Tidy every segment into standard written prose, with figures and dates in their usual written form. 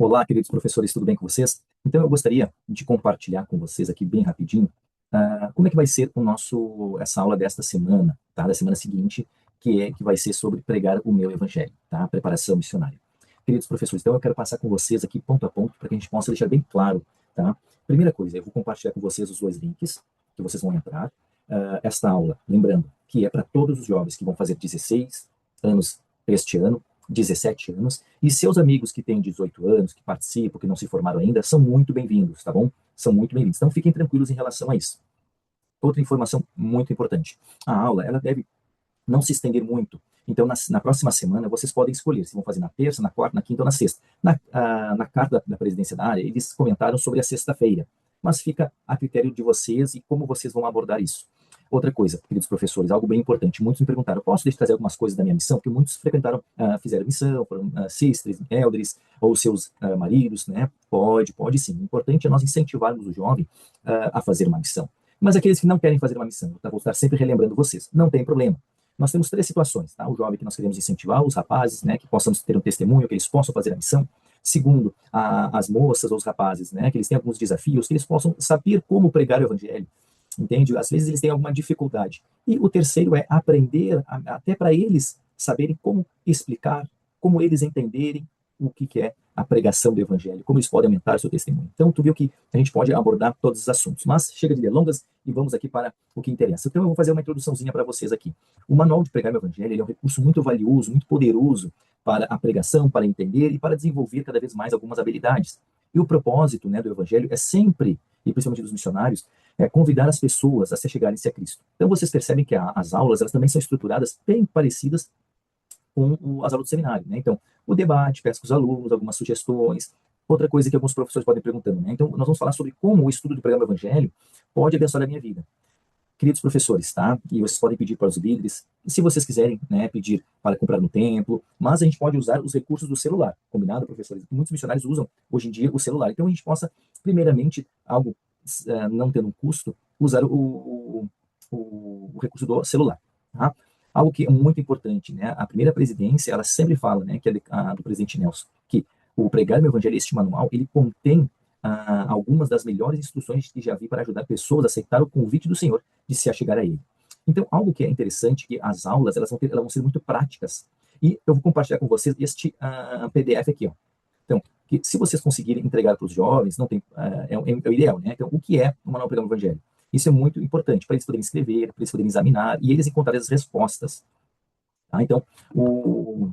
Olá, queridos professores, tudo bem com vocês? Então, eu gostaria de compartilhar com vocês aqui bem rapidinho, como é que vai ser essa aula desta semana, tá? Da semana seguinte, que vai ser sobre pregar o meu evangelho, tá? Preparação missionária. Queridos professores, então eu quero passar com vocês aqui ponto a ponto para que a gente possa deixar bem claro, tá? Primeira coisa, eu vou compartilhar com vocês os dois links que vocês vão entrar. Esta aula, lembrando que é para todos os jovens que vão fazer 16 anos este ano, 17 anos, e seus amigos que têm 18 anos, que participam, que não se formaram ainda, são muito bem-vindos, tá bom? São muito bem-vindos. Então, fiquem tranquilos em relação a isso. Outra informação muito importante. A aula, ela deve não se estender muito. Então, na próxima semana, vocês podem escolher se vão fazer na terça, na quarta, na quinta ou na sexta. Na carta da presidência da área, eles comentaram sobre a sexta-feira, mas fica a critério de vocês e como vocês vão abordar isso. Outra coisa, queridos professores, algo bem importante. Muitos me perguntaram, posso trazer algumas coisas da minha missão? Porque muitos frequentaram, fizeram missão, foram sisters, elders, ou seus maridos, né? Pode sim. O importante é nós incentivarmos o jovem a fazer uma missão. Mas aqueles que não querem fazer uma missão, vou estar sempre relembrando vocês, não tem problema. Nós temos três situações, tá? O jovem que nós queremos incentivar, os rapazes, né? Que possamos ter um testemunho, que eles possam fazer a missão. Segundo, as moças ou os rapazes, né? Que eles têm alguns desafios, que eles possam saber como pregar o evangelho. Entende? Às vezes eles têm alguma dificuldade. E o terceiro é aprender, até para eles saberem como explicar, como eles entenderem o que é a pregação do evangelho, como eles podem aumentar o seu testemunho. Então, tu viu que a gente pode abordar todos os assuntos. Mas chega de delongas e vamos aqui para o que interessa. Então, eu vou fazer uma introduçãozinha para vocês aqui. O Manual de Pregar o Evangelho ele é um recurso muito valioso, muito poderoso para a pregação, para entender e para desenvolver cada vez mais algumas habilidades. E o propósito, né, do Evangelho é sempre, e principalmente dos missionários, é convidar as pessoas a se chegarem-se a Cristo. Então vocês percebem que as aulas elas também são estruturadas bem parecidas com as aulas do seminário, né? Então, o debate, peço com os alunos, algumas sugestões. Outra coisa que alguns professores podem perguntando, né? Então, nós vamos falar sobre como o estudo do programa Evangelho pode abençoar a minha vida. Queridos professores, tá? E vocês podem pedir para os líderes, se vocês quiserem, né, pedir para comprar no templo, mas a gente pode usar os recursos do celular, combinado, professores? Muitos missionários usam, hoje em dia, o celular. Então, a gente possa, primeiramente, algo não tendo um custo, usar o recurso do celular, tá? Algo que é muito importante, né? A primeira presidência, ela sempre fala, né, que é a do presidente Nelson, que o Pregar o Evangelho, este manual, ele contém algumas das melhores instruções que já vi para ajudar pessoas a aceitar o convite do Senhor de se achegar a Ele. Então, algo que é interessante, que as aulas, elas vão ser muito práticas. E eu vou compartilhar com vocês este PDF aqui, ó. Então, que se vocês conseguirem entregar para os jovens, não tem, é o ideal, né? Então, o que é o Manual Pregando o Evangelho? Isso é muito importante para eles poderem escrever, para eles poderem examinar e eles encontrarem as respostas. Tá? Então, o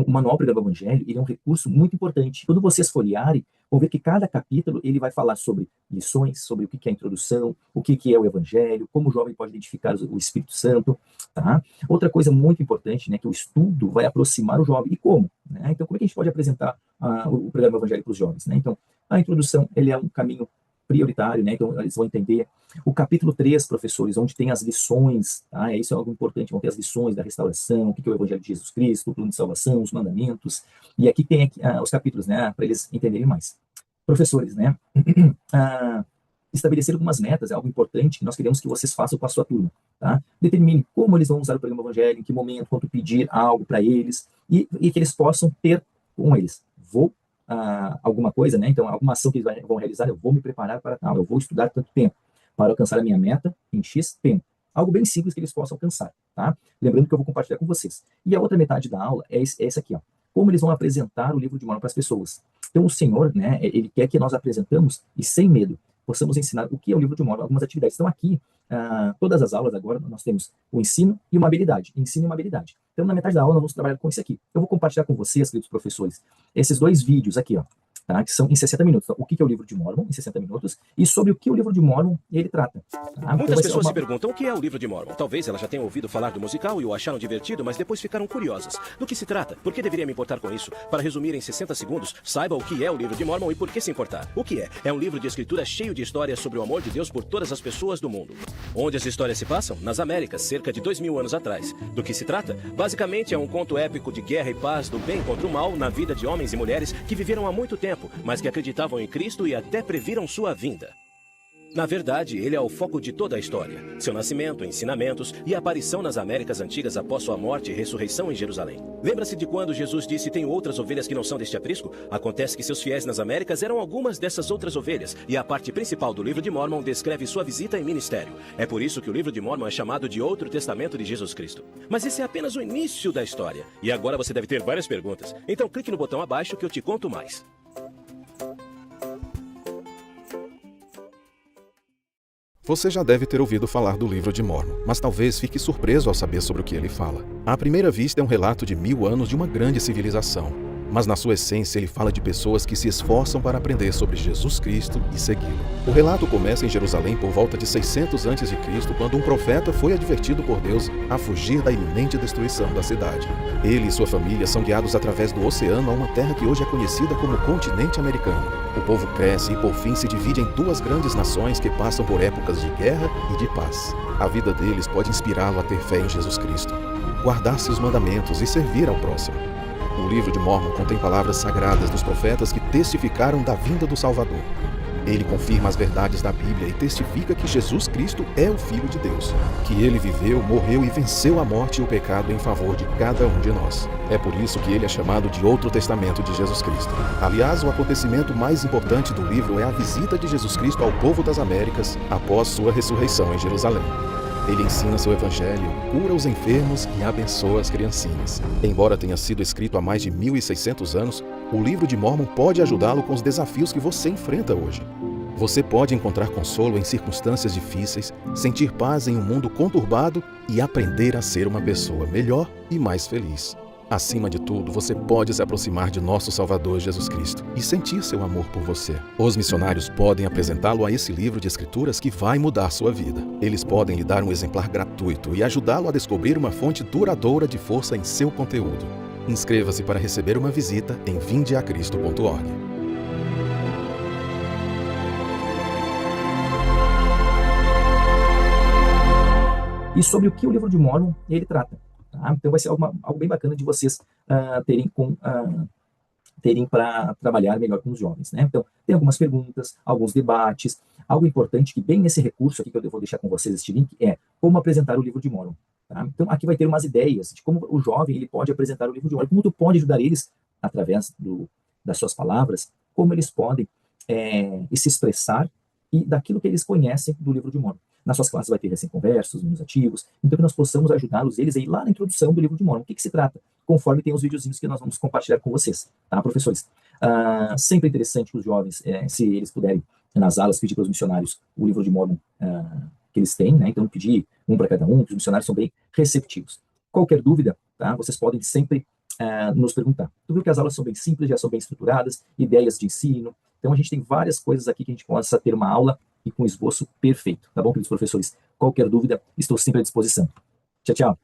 Manual Pregando o Evangelho ele é um recurso muito importante. Quando vocês folhearem, vão ver que cada capítulo ele vai falar sobre lições, sobre o que é a introdução, o que é o Evangelho, como o jovem pode identificar o Espírito Santo. Tá? Outra coisa muito importante, né, que o estudo vai aproximar o jovem. E como? Né? Então, como é que a gente pode apresentar o Pregando o Evangelho para os jovens? Né? Então, a introdução ele é um caminho prioritário, né? Então eles vão entender. O capítulo 3, professores, onde tem as lições, tá? Isso é algo importante, vão ter as lições da restauração, o que é o Evangelho de Jesus Cristo, o plano de salvação, os mandamentos, e aqui tem os capítulos, né, para eles entenderem mais. Professores, né, estabelecer algumas metas é algo importante que nós queremos que vocês façam com a sua turma, tá? Determine como eles vão usar o programa Evangelho, em que momento, quando pedir algo para eles, e que eles possam ter com eles. Vou alguma coisa, né? Então, alguma ação que eles vão realizar, eu vou me preparar para tal, eu vou estudar tanto tempo para alcançar a minha meta em X tempo. Algo bem simples que eles possam alcançar, tá? Lembrando que eu vou compartilhar com vocês. E a outra metade da aula é essa aqui, ó. Como eles vão apresentar o livro de Mórmon para as pessoas. Então, o Senhor, né, ele quer que nós apresentamos e sem medo possamos ensinar o que é o livro de Mórmon, algumas atividades. Então, aqui, todas as aulas agora, nós temos o ensino e uma habilidade. Ensino e uma habilidade. Então, na metade da aula, nós vamos trabalhar com isso aqui. Eu vou compartilhar com vocês, queridos professores, esses dois vídeos aqui, ó, tá? Que são em 60 minutos. Então, o que é o livro de Mórmon, em 60 minutos, e sobre o que o livro de Mórmon ele trata. Tá? Muitas pessoas se perguntam o que é o livro de Mórmon. Talvez elas já tenham ouvido falar do musical e o acharam divertido, mas depois ficaram curiosas. Do que se trata? Por que deveria me importar com isso? Para resumir em 60 segundos, saiba o que é o livro de Mórmon e por que se importar. O que é? É um livro de escritura cheio de histórias sobre o amor de Deus por todas as pessoas do mundo. Onde as histórias se passam? Nas Américas, cerca de 2000 anos atrás. Do que se trata? Basicamente é um conto épico de guerra e paz, do bem contra o mal, na vida de homens e mulheres que viveram há muito tempo, mas que acreditavam em Cristo e até previram sua vinda. Na verdade, ele é o foco de toda a história. Seu nascimento, ensinamentos e aparição nas Américas Antigas após sua morte e ressurreição em Jerusalém. Lembra-se de quando Jesus disse: "Tenho outras ovelhas que não são deste aprisco"? Acontece que seus fiéis nas Américas eram algumas dessas outras ovelhas, e a parte principal do livro de Mórmon descreve sua visita e ministério. É por isso que o livro de Mórmon é chamado de Outro Testamento de Jesus Cristo. Mas esse é apenas o início da história. E agora você deve ter várias perguntas. Então clique no botão abaixo que eu te conto mais. Você já deve ter ouvido falar do livro de Mórmon, mas talvez fique surpreso ao saber sobre o que ele fala. À primeira vista é um relato de 1000 anos de uma grande civilização, mas na sua essência ele fala de pessoas que se esforçam para aprender sobre Jesus Cristo e segui-lo. O relato começa em Jerusalém por volta de 600 a.C., quando um profeta foi advertido por Deus a fugir da iminente destruição da cidade. Ele e sua família são guiados através do oceano a uma terra que hoje é conhecida como continente americano. O povo cresce e por fim se divide em 2 grandes nações que passam por épocas de guerra e de paz. A vida deles pode inspirá-lo a ter fé em Jesus Cristo, guardar seus mandamentos e servir ao próximo. O livro de Mórmon contém palavras sagradas dos profetas que testificaram da vinda do Salvador. Ele confirma as verdades da Bíblia e testifica que Jesus Cristo é o Filho de Deus, que ele viveu, morreu e venceu a morte e o pecado em favor de cada um de nós. É por isso que ele é chamado de Outro Testamento de Jesus Cristo. Aliás, o acontecimento mais importante do livro é a visita de Jesus Cristo ao povo das Américas após sua ressurreição em Jerusalém. Ele ensina seu evangelho, cura os enfermos e abençoa as criancinhas. Embora tenha sido escrito há mais de 1600 anos, o livro de Mórmon pode ajudá-lo com os desafios que você enfrenta hoje. Você pode encontrar consolo em circunstâncias difíceis, sentir paz em um mundo conturbado e aprender a ser uma pessoa melhor e mais feliz. Acima de tudo, você pode se aproximar de nosso Salvador Jesus Cristo e sentir seu amor por você. Os missionários podem apresentá-lo a esse livro de escrituras que vai mudar sua vida. Eles podem lhe dar um exemplar gratuito e ajudá-lo a descobrir uma fonte duradoura de força em seu conteúdo. Inscreva-se para receber uma visita em vindeacristo.org. E sobre o que o livro de Mórmon ele trata. Tá? Então vai ser algo bem bacana de vocês terem para trabalhar melhor com os jovens. Né? Então, tem algumas perguntas, alguns debates. Algo importante que bem nesse recurso aqui que eu vou deixar com vocês, este link, é como apresentar o livro de Mórmon. Tá? Então, aqui vai ter umas ideias de como o jovem ele pode apresentar o livro de Mórmon, como tu pode ajudar eles, através das suas palavras, como eles podem se expressar e daquilo que eles conhecem do livro de Mórmon. Nas suas classes vai ter recém-conversos, menos ativos, então que nós possamos ajudá-los, eles aí lá na introdução do livro de Mórmon. O que se trata? Conforme tem os videozinhos que nós vamos compartilhar com vocês, tá, professores? Sempre interessante que os jovens, se eles puderem, nas aulas, pedir para os missionários o livro de Mórmon que eles têm, né? Então pedir um para cada um, que os missionários são bem receptivos. Qualquer dúvida, tá? Vocês podem sempre nos perguntar. Tu viu que as aulas são bem simples, já são bem estruturadas, ideias de ensino. Então a gente tem várias coisas aqui que a gente possa ter uma aula e com esboço perfeito, tá bom, queridos professores? Qualquer dúvida, estou sempre à disposição. Tchau, tchau.